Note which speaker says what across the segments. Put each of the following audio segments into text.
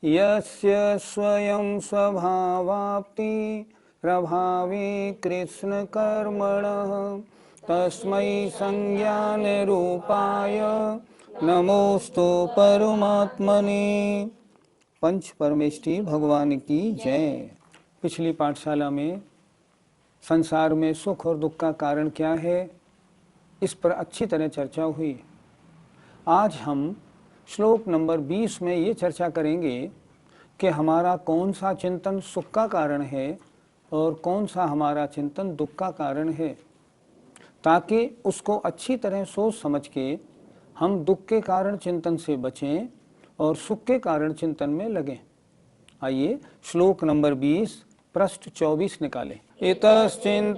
Speaker 1: यस्य स्वयं स्वभावाप्ति प्रभावे कृष्ण कर्मणः तस्मै संज्ञान रूपाय नमोस्तु परमात्मने। पंच परमेष्ठी भगवान की जय। पिछली पाठशाला में संसार में सुख और दुख का कारण क्या है, इस पर अच्छी तरह चर्चा हुई। आज हम श्लोक नंबर 20 में ये चर्चा करेंगे कि हमारा कौन सा चिंतन सुख का कारण है और कौन सा हमारा चिंतन दुख का कारण है, ताकि उसको अच्छी तरह सोच समझ के हम दुख के कारण चिंतन से बचें और सुख के कारण चिंतन में लगें। आइए श्लोक नंबर 20 पृष्ठ 24 निकालें। इतश्चिंतामणिर्दिव्य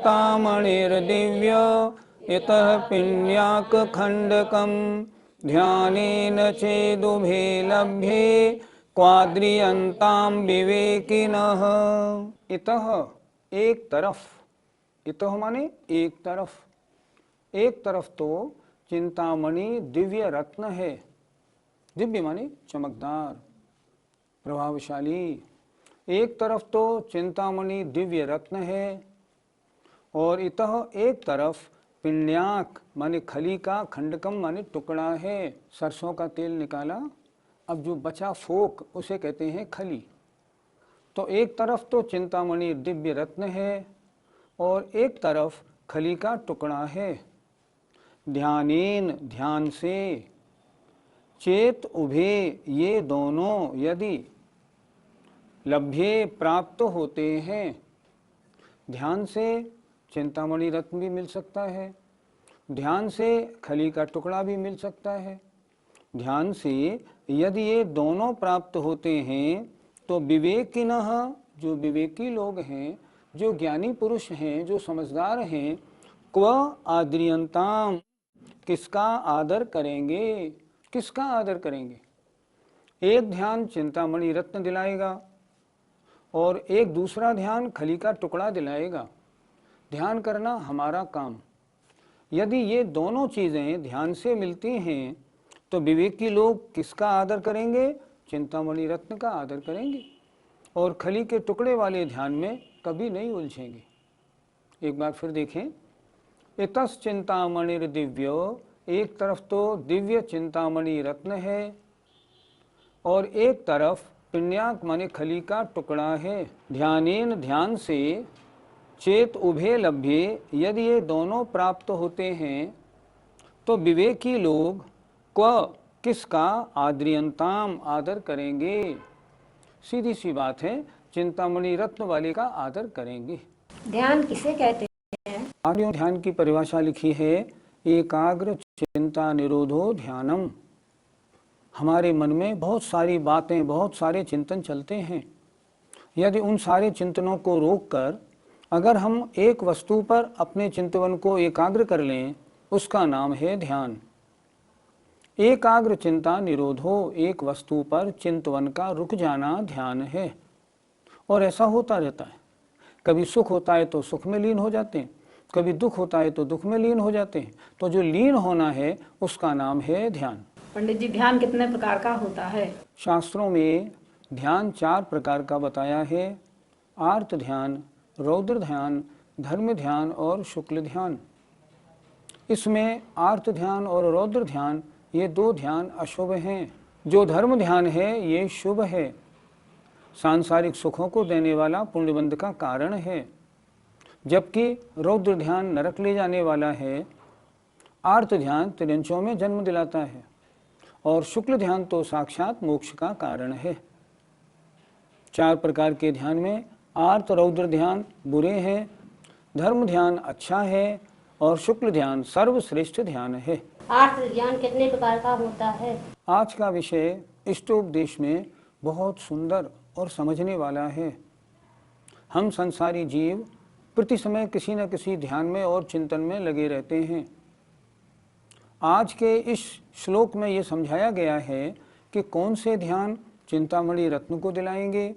Speaker 1: इतः पिण्याक खंडकम ध्यानेन चेदुभे लभ्ये क्वाद्रियंताम विवेकिनः। इतः एक तरफ, इतः माने एक तरफ, एक तरफ तो चिंतामणि दिव्य रत्न है। दिव्य माने चमकदार, प्रभावशाली। एक तरफ तो चिंतामणि दिव्य रत्न है और इतः एक तरफ पिण्याक माने खली का, खंडकम माने टुकड़ा है। सरसों का तेल निकाला, अब जो बचा फोक उसे कहते हैं खली। तो एक तरफ तो चिंतामणि दिव्य रत्न है और एक तरफ खली का टुकड़ा है। ध्यानेन ध्यान से, चेत उभे ये दोनों यदि लभ्ये प्राप्त होते हैं। ध्यान से चिंतामणि रत्न भी मिल सकता है, ध्यान से खली का टुकड़ा भी मिल सकता है। ध्यान से यदि ये दोनों प्राप्त होते हैं तो विवेकिनः, जो विवेकी लोग हैं, जो ज्ञानी पुरुष हैं, जो समझदार हैं, क्व आद्रियंताम, किसका आदर करेंगे। किसका आदर करेंगे? एक ध्यान चिंतामणि रत्न दिलाएगा और एक दूसरा ध्यान खली का टुकड़ा दिलाएगा। ध्यान करना हमारा काम। यदि ये दोनों चीज़ें ध्यान से मिलती हैं तो विवेकी लोग किसका आदर करेंगे? चिंतामणि रत्न का आदर करेंगे और खली के टुकड़े वाले ध्यान में कभी नहीं उलझेंगे। एक बार फिर देखें। इतस चिंतामणिर दिव्यो, एक तरफ तो दिव्य चिंतामणि रत्न है और एक तरफ पिण्याक माने खली का टुकड़ा है। ध्यानेन ध्यान से, चेत उभे लभ्ये, यदि ये दोनों प्राप्त होते हैं तो विवेकी लोग क्व किसका आद्रियंताम आदर करेंगे। सीधी सी बात है, चिंतामणि रत्न वाले का आदर करेंगे।
Speaker 2: ध्यान किसे कहते हैं?
Speaker 1: आर्यों ध्यान की परिभाषा लिखी है, एकाग्र चिंता निरोधो ध्यानम। हमारे मन में बहुत सारी बातें, बहुत सारे चिंतन चलते हैं। यदि उन सारे चिंतनों को रोककर अगर हम एक वस्तु पर अपने चिंतन को एकाग्र कर लें, उसका नाम है ध्यान। एकाग्र चिंता निरोधो, एक वस्तु पर चिंतन का रुक जाना ध्यान है। और ऐसा होता रहता है, कभी सुख होता है तो सुख में लीन हो जाते हैं, कभी दुख होता है तो दुख में लीन हो जाते हैं। तो जो लीन होना है उसका नाम है ध्यान।
Speaker 2: पंडित जी, ध्यान कितने प्रकार का होता है?
Speaker 1: शास्त्रों में ध्यान 4 प्रकार का बताया है। आर्त ध्यान, रौद्र ध्यान, धर्म ध्यान और शुक्ल ध्यान। इसमें आर्त ध्यान और रौद्र ध्यान, ये 2 ध्यान अशुभ हैं। जो धर्म ध्यान है ये शुभ है, सांसारिक सुखों को देने वाला पुण्यबंध का कारण है। जबकि रौद्र ध्यान नरक ले जाने वाला है, आर्त ध्यान त्रियंचों में जन्म दिलाता है और शुक्ल ध्यान तो साक्षात मोक्ष का कारण है। 4 प्रकार के ध्यान में आर्त रौद्र ध्यान बुरे हैं, धर्म ध्यान अच्छा है और शुक्ल ध्यान सर्वश्रेष्ठ ध्यान है।
Speaker 2: आर्त ध्यान कितने प्रकार का होता है?
Speaker 1: आज का विषय इष्टोपदेश में बहुत सुंदर और समझने वाला है। हम संसारी जीव प्रति समय किसी न किसी ध्यान में और चिंतन में लगे रहते हैं। आज के इस श्लोक में ये समझाया गया है कि कौन से ध्यान चिंतामणि रत्न को दिलाएंगे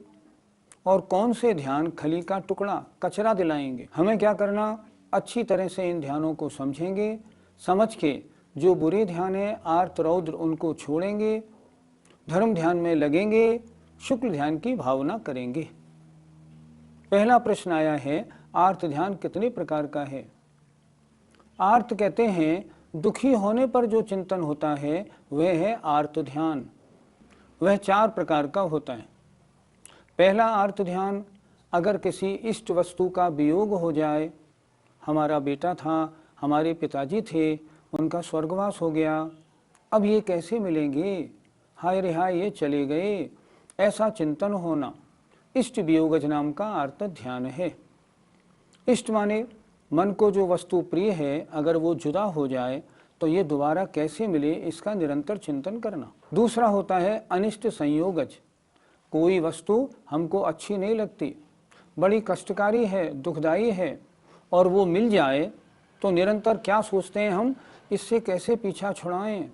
Speaker 1: और कौन से ध्यान खली का टुकड़ा, कचरा दिलाएंगे। हमें क्या करना, अच्छी तरह से इन ध्यानों को समझेंगे, समझ के जो बुरे ध्यान है आर्त रौद्र उनको छोड़ेंगे, धर्म ध्यान में लगेंगे शुक्ल ध्यान की भावना करेंगे। पहला प्रश्न आया है, आर्त ध्यान कितने प्रकार का है? आर्त कहते हैं दुखी होने पर जो चिंतन होता है वह है आर्त ध्यान। वह 4 प्रकार का होता है। पहला आर्त ध्यान, अगर किसी इष्ट वस्तु का वियोग हो जाए, हमारा बेटा था, हमारे पिताजी थे, उनका स्वर्गवास हो गया, अब ये कैसे मिलेंगे, हाय रे हाय ये चले गए, ऐसा चिंतन होना इष्ट वियोगज नाम का आर्त ध्यान है। इष्ट माने मन को जो वस्तु प्रिय है, अगर वो जुदा हो जाए तो ये दोबारा कैसे मिले, इसका निरंतर चिंतन करना। दूसरा होता है अनिष्ट संयोगज। कोई वस्तु हमको अच्छी नहीं लगती, बड़ी कष्टकारी है, दुखदाई है, और वो मिल जाए तो निरंतर क्या सोचते हैं हम, इससे कैसे पीछा छुड़ाएं,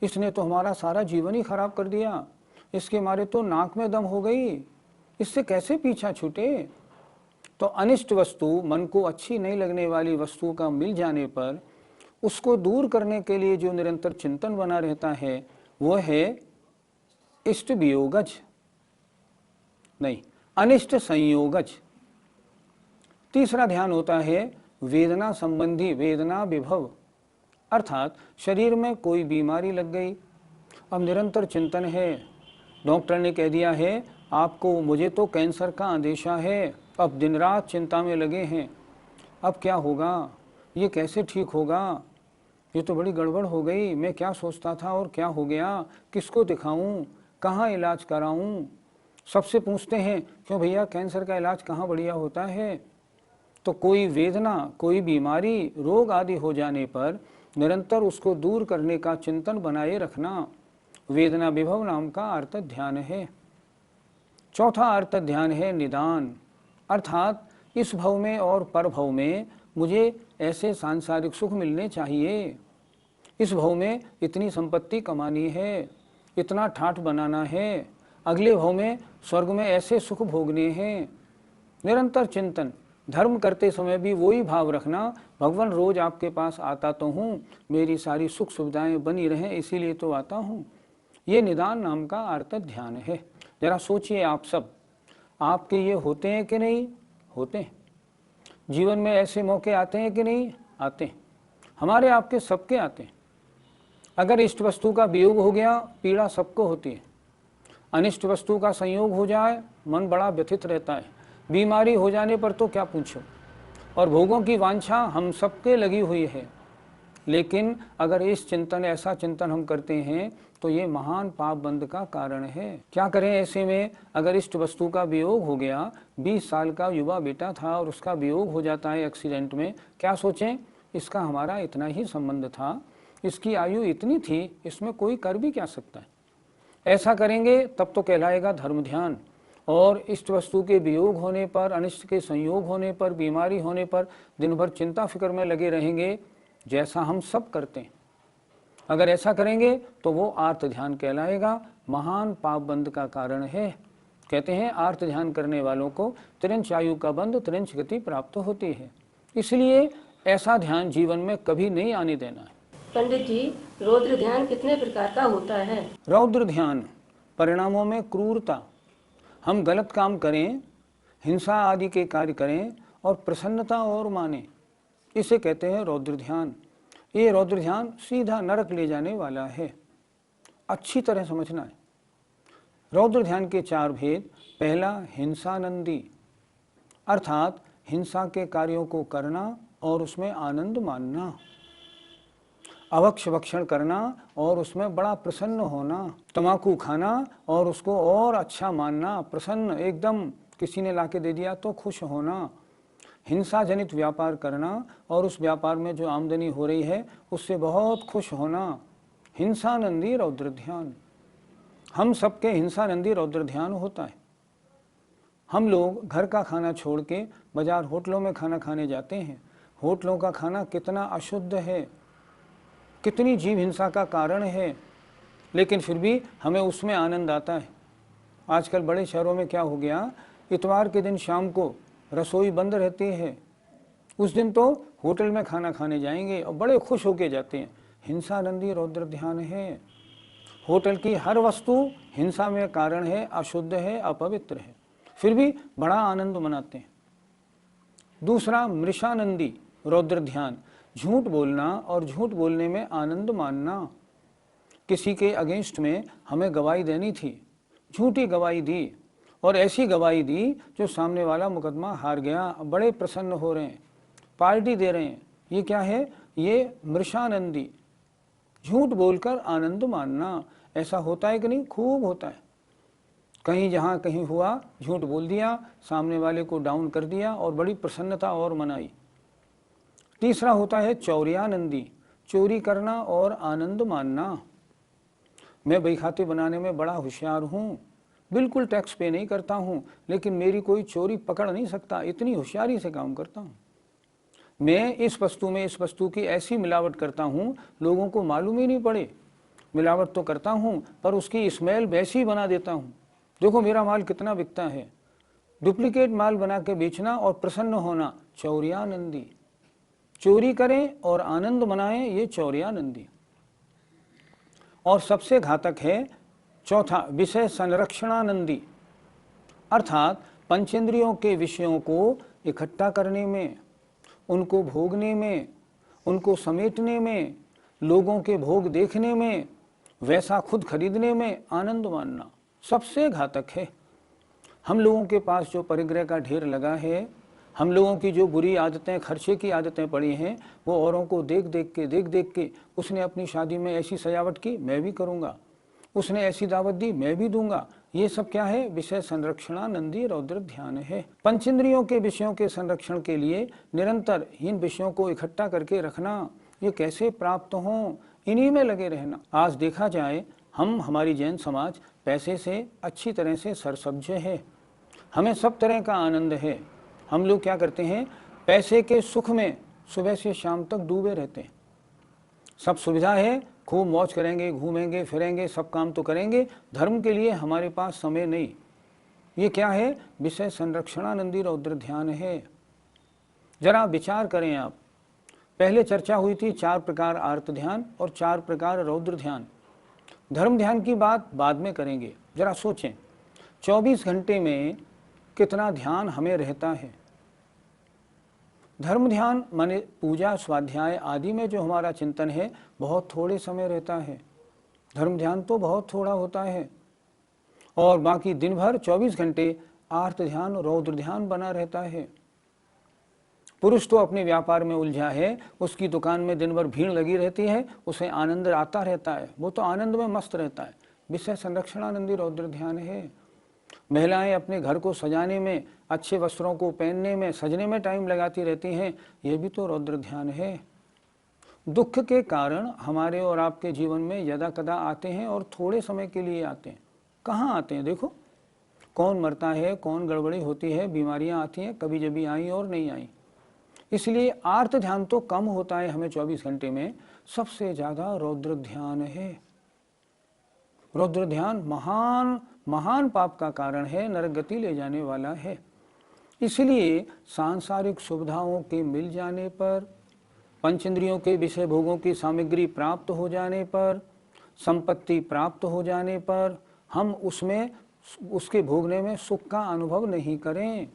Speaker 1: इसने तो हमारा सारा जीवन ही खराब कर दिया, इसके मारे तो नाक में दम हो गई, इससे कैसे पीछा छूटे। तो अनिष्ट वस्तु, मन को अच्छी नहीं लगने वाली वस्तु का मिल जाने पर उसको दूर करने के लिए जो निरंतर चिंतन बना रहता है वो है इष्ट वियोगज, नहीं अनिष्ट संयोगज। तीसरा ध्यान होता है वेदना संबंधी, वेदना विभव, अर्थात शरीर में कोई बीमारी लग गई, अब निरंतर चिंतन है, डॉक्टर ने कह दिया है आपको, मुझे तो कैंसर का अंदेशा है, अब दिन रात चिंता में लगे हैं, अब क्या होगा, ये कैसे ठीक होगा, ये तो बड़ी गड़बड़ हो गई, मैं क्या सोचता था और क्या हो गया, किसको दिखाऊं, कहाँ इलाज कराऊं। सबसे पूछते हैं क्यों भैया कैंसर का इलाज कहाँ बढ़िया होता है। तो कोई वेदना, कोई बीमारी, रोग आदि हो जाने पर निरंतर उसको दूर करने का चिंतन बनाए रखना वेदना विभव नाम का आर्त ध्यान है। चौथा आर्त ध्यान है निदान, अर्थात इस भव में और पर भव में मुझे ऐसे सांसारिक सुख मिलने चाहिए, इस भव में इतनी संपत्ति कमानी है, इतना ठाठ बनाना है, अगले भव में स्वर्ग में ऐसे सुख भोगने हैं। निरंतर चिंतन, धर्म करते समय भी वही भाव रखना, भगवान रोज आपके पास आता तो हूँ, मेरी सारी सुख सुविधाएं बनी रहें इसीलिए तो आता हूँ। ये निदान नाम का आर्त ध्यान है। जरा सोचिए आप सब, आपके ये होते हैं कि नहीं होते हैं? जीवन में ऐसे मौके आते हैं कि नहीं आते हैं? हमारे आपके सबके आते हैं। अगर इष्ट वस्तु का वियोग हो गया, पीड़ा सबको होती है, अनिष्ट वस्तु का संयोग हो जाए मन बड़ा व्यथित रहता है, बीमारी हो जाने पर तो क्या पूछो, और भोगों की वांछा हम सबके लगी हुई है। लेकिन अगर इस चिंतन, ऐसा चिंतन हम करते हैं तो ये महान पाप बंध का कारण है। क्या करें ऐसे में, अगर इष्ट वस्तु का वियोग हो गया, 20 साल का युवा बेटा था और उसका वियोग हो जाता है एक्सीडेंट में, क्या सोचें, इसका हमारा इतना ही संबंध था, इसकी आयु इतनी थी, इसमें कोई कर भी क्या सकता है। ऐसा करेंगे तब तो कहलाएगा धर्म ध्यान। और इष्ट वस्तु के वियोग होने पर, अनिष्ट के संयोग होने पर, बीमारी होने पर दिन भर चिंता फिक्र में लगे रहेंगे, जैसा हम सब करते हैं। अगर ऐसा करेंगे तो वो आर्त ध्यान कहलाएगा, महान पाप बंध का कारण है। कहते हैं आर्त ध्यान करने वालों को त्रिंच आयु का बंध, त्रिंच गति प्राप्त होती है। इसलिए ऐसा ध्यान जीवन में कभी नहीं आने देना है।
Speaker 2: पंडित जी, रौद्र ध्यान कितने प्रकार का होता है?
Speaker 1: रौद्र ध्यान परिणामों में क्रूरता, हम गलत काम करें, हिंसा आदि के कार्य करें और प्रसन्नता और माने, इसे कहते हैं रौद्र ध्यान। ये रौद्र ध्यान सीधा नरक ले जाने वाला है, अच्छी तरह समझना है। रौद्र ध्यान के 4 भेद। पहला हिंसानंदी, अर्थात हिंसा के कार्यों को करना और उसमें आनंद मानना, अवक्ष भक्षण करना और उसमें बड़ा प्रसन्न होना, तम्बाकू खाना और उसको और अच्छा मानना, प्रसन्न एकदम, किसी ने लाके दे दिया तो खुश होना, हिंसा जनित व्यापार करना और उस व्यापार में जो आमदनी हो रही है उससे बहुत खुश होना, हिंसानंदी रौद्र ध्यान। हम सबके हिंसानंदी रौद्र ध्यान होता है। हम लोग घर का खाना छोड़ के बाजार होटलों में खाना खाने जाते हैं। होटलों का खाना कितना अशुद्ध है, कितनी जीव हिंसा का कारण है, लेकिन फिर भी हमें उसमें आनंद आता है। आजकल बड़े शहरों में क्या हो गया, इतवार के दिन शाम को रसोई बंद रहती है, उस दिन तो होटल में खाना खाने जाएंगे और बड़े खुश होके जाते हैं। हिंसानंदी रौद्र ध्यान है। होटल की हर वस्तु हिंसा में कारण है, अशुद्ध है, अपवित्र है, फिर भी बड़ा आनंद मनाते हैं। दूसरा मृषानंदी रौद्र ध्यान, झूठ बोलना और झूठ बोलने में आनंद मानना। किसी के अगेंस्ट में हमें गवाही देनी थी, झूठी गवाही दी और ऐसी गवाही दी जो सामने वाला मुकदमा हार गया, बड़े प्रसन्न हो रहे हैं, पार्टी दे रहे हैं। ये क्या है? ये मृषानंदी, झूठ बोलकर आनंद मानना। ऐसा होता है कि नहीं? खूब होता है। कहीं जहाँ कहीं हुआ, झूठ बोल दिया, सामने वाले को डाउन कर दिया और बड़ी प्रसन्नता और मनाई। तीसरा होता है चौर्यानंदी, चोरी करना और आनंद मानना। मैं बही खाते बनाने में बड़ा होशियार हूँ, बिल्कुल टैक्स पे नहीं करता हूँ, लेकिन मेरी कोई चोरी पकड़ नहीं सकता, इतनी होशियारी से काम करता हूँ। मैं इस वस्तु में इस वस्तु की ऐसी मिलावट करता हूँ, लोगों को मालूम ही नहीं पड़े। मिलावट तो करता हूँ पर उसकी स्मेल वैसी बना देता हूँ। देखो मेरा माल कितना बिकता है। डुप्लीकेट माल बना के बेचना और प्रसन्न होना, चौर्यानंदी। चोरी करें और आनंद मनाएं, ये चौर्यानंदी। और सबसे घातक है चौथा, विषय संरक्षणानंदी, अर्थात पंचेंद्रियों के विषयों को इकट्ठा करने में, उनको भोगने में, उनको समेटने में, लोगों के भोग देखने में, वैसा खुद खरीदने में आनंद मानना सबसे घातक है। हम लोगों के पास जो परिग्रह का ढेर लगा है, हम लोगों की जो बुरी आदतें, खर्चे की आदतें पड़ी हैं, वो औरों को देख देख के उसने अपनी शादी में ऐसी सजावट की, मैं भी करूँगा, उसने ऐसी दावत दी, मैं भी दूंगा। ये सब क्या है? विषय संरक्षणानंदी रौद्र ध्यान है। पंचेंद्रियों के विषयों के संरक्षण के लिए निरंतर इन विषयों को इकट्ठा करके रखना, ये कैसे प्राप्त हों, इन्हीं में लगे रहना। आज देखा जाए, हमारी जैन समाज पैसे से अच्छी तरह से सरसब्ज है, हमें सब तरह का आनंद है। हम लोग क्या करते हैं? पैसे के सुख में सुबह से शाम तक डूबे रहते हैं। सब सुविधा है, खूब मौज करेंगे, घूमेंगे फिरेंगे, सब काम तो करेंगे, धर्म के लिए हमारे पास समय नहीं। ये क्या है? विषय संरक्षणानंदी रौद्र ध्यान है। जरा विचार करें आप। पहले चर्चा हुई थी 4 प्रकार आर्त ध्यान और 4 प्रकार रौद्र ध्यान। धर्म ध्यान की बात बाद में करेंगे। जरा सोचें, 24 घंटे में कितना ध्यान हमें रहता है? धर्म ध्यान माने पूजा, स्वाध्याय आदि में जो हमारा चिंतन है, बहुत थोड़े समय रहता है। धर्म ध्यान तो बहुत थोड़ा होता है और बाकी दिन भर 24 घंटे आर्त ध्यान, रौद्र ध्यान बना रहता है। पुरुष तो अपने व्यापार में उलझा है, उसकी दुकान में दिन भर भीड़ लगी रहती है, उसे आनंद आता रहता है, वो तो आनंद में मस्त रहता है। विषय संरक्षणानंदी रौद्र ध्यान है। महिलाएं अपने घर को सजाने में, अच्छे वस्त्रों को पहनने में, सजने में टाइम लगाती रहती हैं, यह भी तो रौद्र ध्यान है। दुख के कारण हमारे और आपके जीवन में यदा कदा आते हैं और थोड़े समय के लिए आते हैं। कहाँ आते हैं? देखो, कौन मरता है, कौन गड़बड़ी होती है, बीमारियां आती हैं, कभी जभी आई और नहीं आई। इसलिए आर्त ध्यान तो कम होता है हमें 24 घंटे में, सबसे ज्यादा रौद्र ध्यान है। रौद्र ध्यान महान महान पाप का कारण है, नरक गति ले जाने वाला है। इसलिए सांसारिक सुविधाओं के मिल जाने पर, पंचेंद्रियों के विषय भोगों की सामग्री प्राप्त हो जाने पर, संपत्ति प्राप्त हो जाने पर हम उसके भोगने में सुख का अनुभव नहीं करें।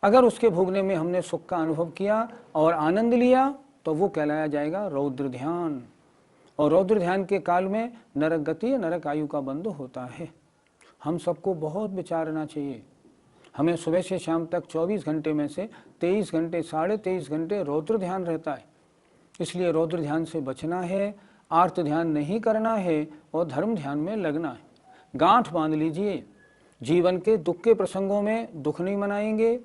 Speaker 1: अगर उसके भोगने में हमने सुख का अनुभव किया और आनंद लिया तो वो कहलाया जाएगा रौद्र ध्यान। और रौद्र ध्यान के काल में नरक गति, नरक आयु का बंध होता है। हम सबको बहुत विचारना चाहिए। हमें सुबह से शाम तक 24 घंटे में से 23 घंटे, 23.5 घंटे रौद्र ध्यान रहता है। इसलिए रौद्र ध्यान से बचना है, आर्त ध्यान नहीं करना है और धर्म ध्यान में लगना है। गांठ बांध लीजिए, जीवन के दुख के प्रसंगों में दुख नहीं मनाएंगे,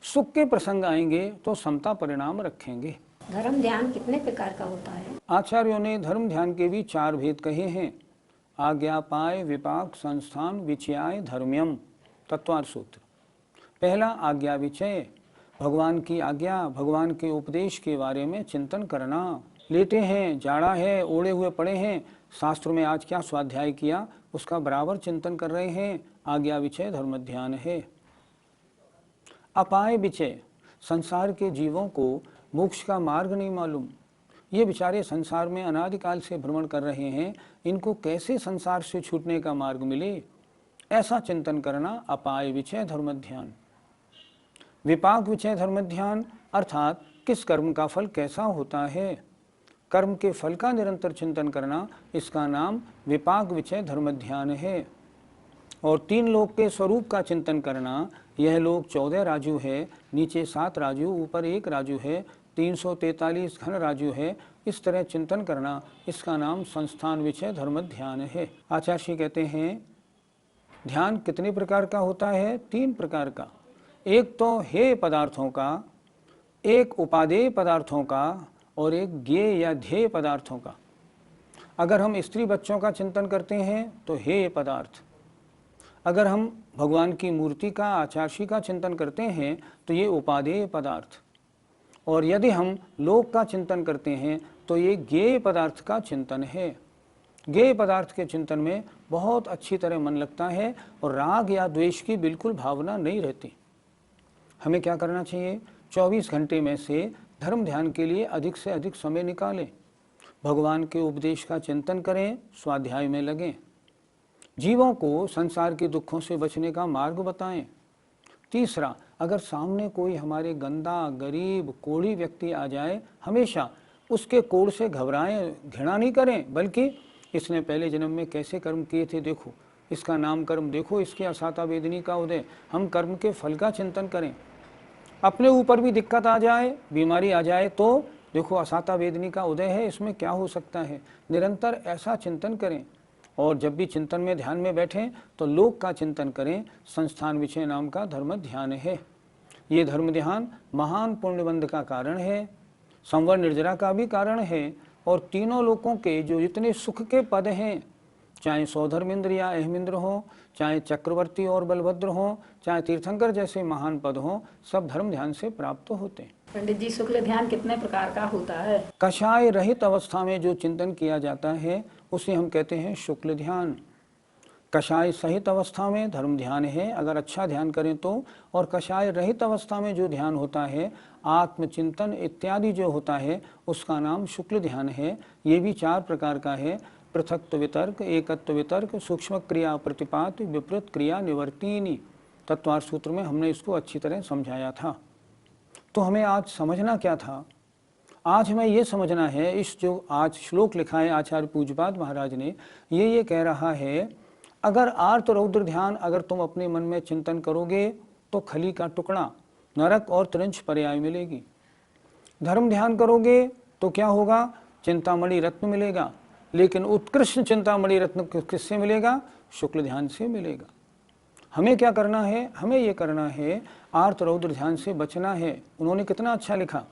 Speaker 1: सुख के प्रसंग आएंगे तो समता परिणाम रखेंगे।
Speaker 2: धर्म ध्यान कितने प्रकार का होता है?
Speaker 1: आचार्यों ने धर्म ध्यान के भी 4 भेद कहे हैं। आज्ञापाय, विपाक, संस्थान, विचयाय, धर्म्यम। तत्वार्थ सूत्र। पहला आज्ञा विचय, भगवान की आज्ञा, भगवान के उपदेश के बारे में चिंतन करना। लेटे हैं, जाड़ा है, ओढ़े हुए पड़े हैं, शास्त्र में आज क्या स्वाध्याय किया उसका बराबर चिंतन कर रहे हैं, आज्ञा विचय धर्म ध्यान है। अपाय विचय, संसार के जीवों को मोक्ष का मार्ग नहीं मालूम, ये बेचारे संसार में अनादिकाल से भ्रमण कर रहे हैं, इनको कैसे संसार से छूटने का मार्ग मिले, ऐसा चिंतन करना अपाय विचय धर्म ध्यान। विपाक विचय धर्म ध्यान अर्थात किस कर्म का फल कैसा होता है, कर्म के फल का निरंतर चिंतन करना, इसका नाम विपाक विचय धर्म ध्यान है। और 3 लोक के स्वरूप का चिंतन करना, यह लोक 14 राजू है, नीचे 7 राजू, ऊपर 1 राजू है, 343 घन राजू है, इस तरह चिंतन करना, इसका नाम संस्थान विषय धर्म ध्यान है। आचार्य श्री कहते हैं ध्यान कितने प्रकार का होता है? 3 प्रकार का। एक तो हेय पदार्थों का, एक उपादेय पदार्थों का, और एक ज्ञेय या ध्येय पदार्थों का। अगर हम स्त्री बच्चों का चिंतन करते हैं तो हेय पदार्थ, अगर हम भगवान की मूर्ति का, आचार्य का चिंतन करते हैं तो ये उपादेय पदार्थ, और यदि हम लोक का चिंतन करते हैं तो ये ज्ञेय पदार्थ का चिंतन है। ज्ञेय पदार्थ के चिंतन में बहुत अच्छी तरह मन लगता है और राग या द्वेष की बिल्कुल भावना नहीं रहती। हमें क्या करना चाहिए? 24 घंटे में से धर्म ध्यान के लिए अधिक से अधिक समय निकालें, भगवान के उपदेश का चिंतन करें, स्वाध्याय में लगें, जीवों को संसार के दुखों से बचने का मार्ग बताएं। तीसरा, अगर सामने कोई हमारे गंदा, गरीब, कोढ़ी व्यक्ति आ जाए, हमेशा उसके कोढ़ से घबराएं, घृणा नहीं करें, बल्कि इसने पहले जन्म में कैसे कर्म किए थे देखो, इसका नाम कर्म देखो, इसकी असाता वेदनी का उदय, हम कर्म के फल का चिंतन करें। अपने ऊपर भी दिक्कत आ जाए, बीमारी आ जाए तो देखो असाता वेदनी का उदय है, इसमें क्या हो सकता है, निरंतर ऐसा चिंतन करें। और जब भी चिंतन में ध्यान में बैठें तो लोक का चिंतन करें, संस्थान विषय नाम का धर्म ध्यान है। ये धर्म ध्यान महान पुण्यबंध का कारण है, संवर निर्जरा का भी कारण है, और तीनों लोकों के जो जितने सुख के पद हैं, चाहे सौधर्मेंद्र या अहमिंद्र हो, चाहे चक्रवर्ती और बलभद्र हो, चाहे तीर्थंकर जैसे महान पद हो, सब धर्म ध्यान से प्राप्त होते हैं।
Speaker 2: पंडित जी, शुक्ल ध्यान कितने प्रकार का होता है?
Speaker 1: कषाय रहित अवस्था में जो चिंतन किया जाता है उसे हम कहते हैं शुक्ल ध्यान। कषाय सहित अवस्था में धर्म ध्यान है, अगर अच्छा ध्यान करें तो, और कषाय रहित अवस्था में जो ध्यान होता है, आत्मचिंतन इत्यादि जो होता है, उसका नाम शुक्ल ध्यान है। ये भी 4 प्रकार का है, पृथक्त्व वितर्क, एकत्व वितर्क, सूक्ष्म क्रिया प्रतिपात, विपरीत क्रिया निवर्तिनी। तत्वार्थ सूत्र में हमने इसको अच्छी तरह समझाया था। तो हमें आज समझना क्या था? आज हमें ये समझना है, इस जो आज श्लोक लिखा है आचार्य पूज्यपाद महाराज ने, ये कह रहा है अगर आर्त रौद्र ध्यान अगर तुम अपने मन में चिंतन करोगे तो खली का टुकड़ा, नरक और त्रिंश पर्याय मिलेगी। धर्म ध्यान करोगे तो क्या होगा? चिंतामणि रत्न मिलेगा, लेकिन उत्कृष्ट चिंतामणि रत्न किससे मिलेगा? शुक्ल ध्यान से मिलेगा। हमें क्या करना है? हमें ये करना है आर्त रौद्र ध्यान से बचना है। उन्होंने कितना अच्छा लिखा,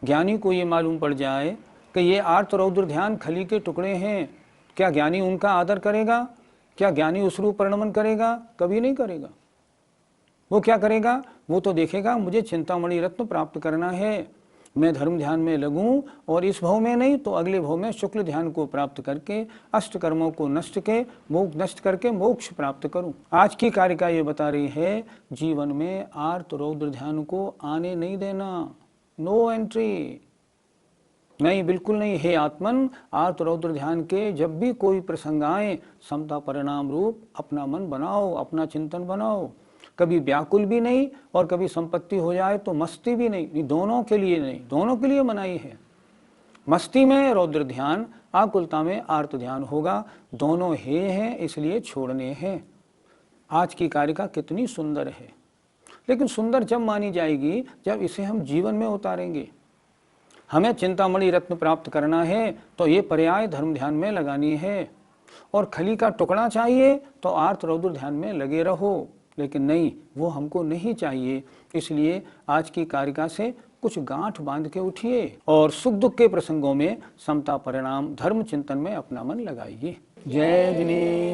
Speaker 1: ज्ञानी को ये मालूम पड़ जाए कि ये आर्त रौद्र ध्यान खली के टुकड़े हैं, क्या ज्ञानी उनका आदर करेगा? क्या ज्ञानी उस रूप प्रणमन करेगा? कभी नहीं करेगा। वो क्या करेगा? वो तो देखेगा मुझे चिंतामणि रत्न प्राप्त करना है, मैं धर्म ध्यान में लगूं और इस भव में नहीं तो अगले भव में शुक्ल ध्यान को प्राप्त करके अष्ट कर्मों को नष्ट करके मोक्ष प्राप्त करूं। आज की कारिका ये बता रही है जीवन में आर्त रौद्र ध्यान को आने नहीं देना, नो एंट्री, नहीं, बिल्कुल नहीं। हे आत्मन, आर्त रौद्र ध्यान के जब भी कोई प्रसंग आए, समता परिणाम रूप अपना मन बनाओ, अपना चिंतन बनाओ। कभी व्याकुल भी नहीं और कभी संपत्ति हो जाए तो मस्ती भी नहीं, दोनों के लिए नहीं, दोनों के लिए मनाही है। मस्ती में रौद्र ध्यान, आकुलता में आर्त ध्यान होगा, दोनों हे हैं इसलिए छोड़ने हैं। आज की कारिका कितनी सुंदर है, लेकिन सुंदर जब मानी जाएगी जब इसे हम जीवन में उतारेंगे। हमें चिंतामणि रत्न प्राप्त करना है तो ये पर्याय धर्म ध्यान में लगानी है, और खली का टुकड़ा चाहिए तो आर्त रौद्र ध्यान में लगे रहो, लेकिन नहीं, वो हमको नहीं चाहिए। इसलिए आज की कारिका से कुछ गांठ बांध के उठिए और सुख दुख के प्रसंगों में समता परिणाम धर्म चिंतन में अपना मन लगाइए। जय जिनेन्द्र।